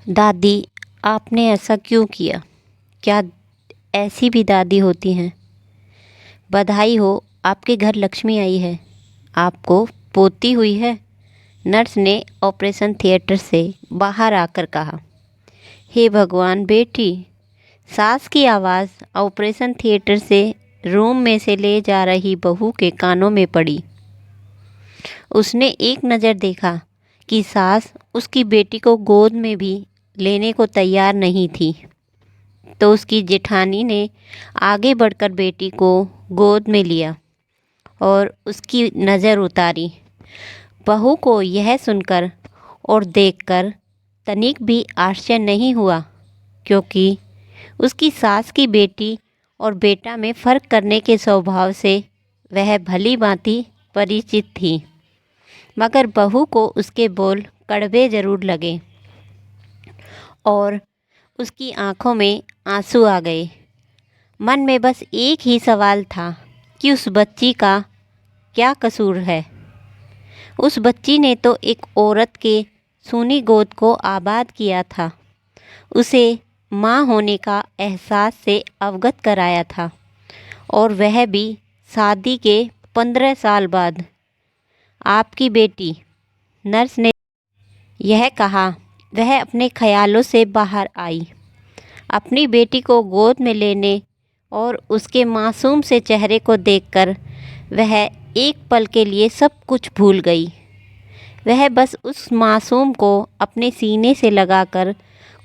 दादी, आपने ऐसा क्यों किया? क्या ऐसी भी दादी होती हैं? बधाई हो, आपके घर लक्ष्मी आई है। आपको पोती हुई है। नर्स ने ऑपरेशन थिएटर से बाहर आकर कहा। हे भगवान बेटी! सास की आवाज़ ऑपरेशन थिएटर से रूम में से ले जा रही बहू के कानों में पड़ी। उसने एक नज़र देखा कि सास उसकी बेटी को गोद में भी लेने को तैयार नहीं थी, तो उसकी जेठानी ने आगे बढ़कर बेटी को गोद में लिया और उसकी नज़र उतारी। बहू को यह सुनकर और देखकर तनिक भी आश्चर्य नहीं हुआ, क्योंकि उसकी सास की बेटी और बेटा में फ़र्क करने के स्वभाव से वह भली भांति परिचित थी। मगर बहू को उसके बोल कड़वे ज़रूर लगे और उसकी आंखों में आंसू आ गए। मन में बस एक ही सवाल था कि उस बच्ची का क्या कसूर है। उस बच्ची ने तो एक औरत के सूनी गोद को आबाद किया था, उसे माँ होने का एहसास से अवगत कराया था, और वह भी शादी के 15 साल बाद। आपकी बेटी, नर्स ने यह कहा। वह अपने ख्यालों से बाहर आई। अपनी बेटी को गोद में लेने और उसके मासूम से चेहरे को देखकर वह एक पल के लिए सब कुछ भूल गई। वह बस उस मासूम को अपने सीने से लगाकर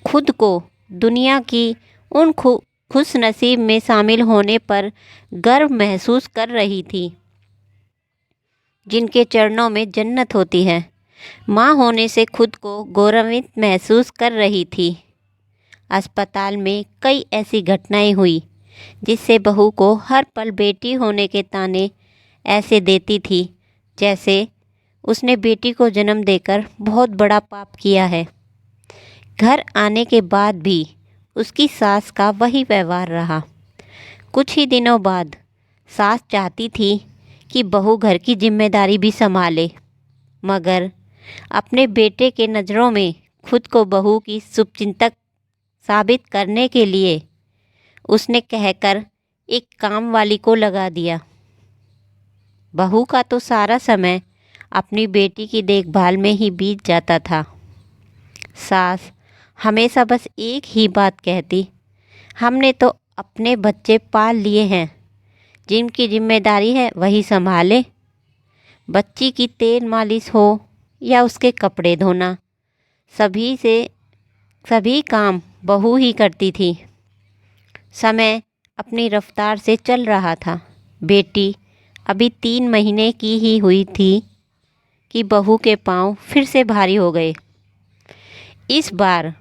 खुद को दुनिया की उन खुश नसीब में शामिल होने पर गर्व महसूस कर रही थी, जिनके चरणों में जन्नत होती है। माँ होने से खुद को गौरवित महसूस कर रही थी। अस्पताल में कई ऐसी घटनाएं हुई जिससे बहू को हर पल बेटी होने के ताने ऐसे देती थी जैसे उसने बेटी को जन्म देकर बहुत बड़ा पाप किया है। घर आने के बाद भी उसकी सास का वही व्यवहार रहा। कुछ ही दिनों बाद सास चाहती थी कि बहू घर की जिम्मेदारी भी संभाले, मगर अपने बेटे के नज़रों में खुद को बहू की शुभचिंतक साबित करने के लिए उसने कहकर एक काम वाली को लगा दिया। बहू का तो सारा समय अपनी बेटी की देखभाल में ही बीत जाता था। सास हमेशा बस एक ही बात कहती, हमने तो अपने बच्चे पाल लिए हैं, जिनकी जिम्मेदारी है वही संभाले। बच्ची की तेल मालिश हो या उसके कपड़े धोना, सभी काम बहू ही करती थी। समय अपनी रफ्तार से चल रहा था। बेटी अभी 3 महीने की ही हुई थी कि बहू के पांव फिर से भारी हो गए। इस बार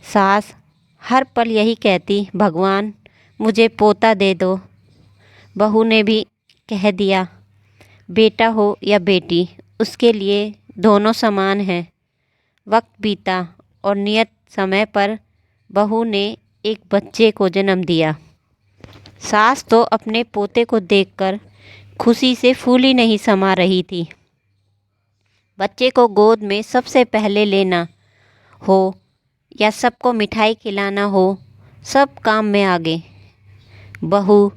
सास हर पल यही कहती, भगवान मुझे पोता दे दो। बहू ने भी कह दिया, बेटा हो या बेटी, उसके लिए दोनों समान हैं। वक्त बीता और नियत समय पर बहू ने एक बच्चे को जन्म दिया। सास तो अपने पोते को देखकर खुशी से फूली नहीं समा रही थी। बच्चे को गोद में सबसे पहले लेना हो या सबको मिठाई खिलाना हो, सब काम में आगे। बहू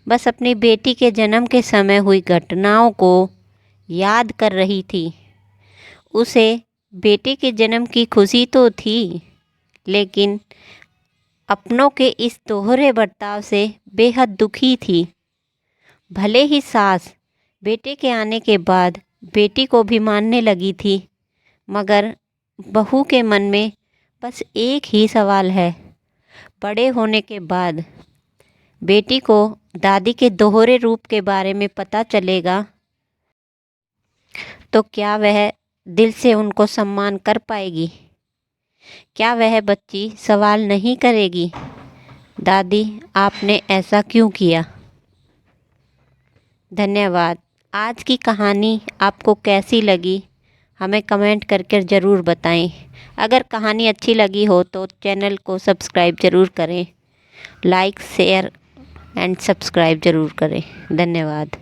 बस अपनी बेटी के जन्म के समय हुई घटनाओं को याद कर रही थी। उसे बेटे के जन्म की खुशी तो थी, लेकिन अपनों के इस दोहरे बर्ताव से बेहद दुखी थी। भले ही सास बेटे के आने के बाद बेटी को भी मानने लगी थी, मगर बहू के मन में बस एक ही सवाल है, बड़े होने के बाद बेटी को दादी के दोहरे रूप के बारे में पता चलेगा तो क्या वह दिल से उनको सम्मान कर पाएगी? क्या वह बच्ची सवाल नहीं करेगी, दादी आपने ऐसा क्यों किया? धन्यवाद। आज की कहानी आपको कैसी लगी हमें कमेंट करके ज़रूर बताएं। अगर कहानी अच्छी लगी हो तो चैनल को सब्सक्राइब ज़रूर करें। लाइक शेयर एंड सब्सक्राइब ज़रूर करें। धन्यवाद।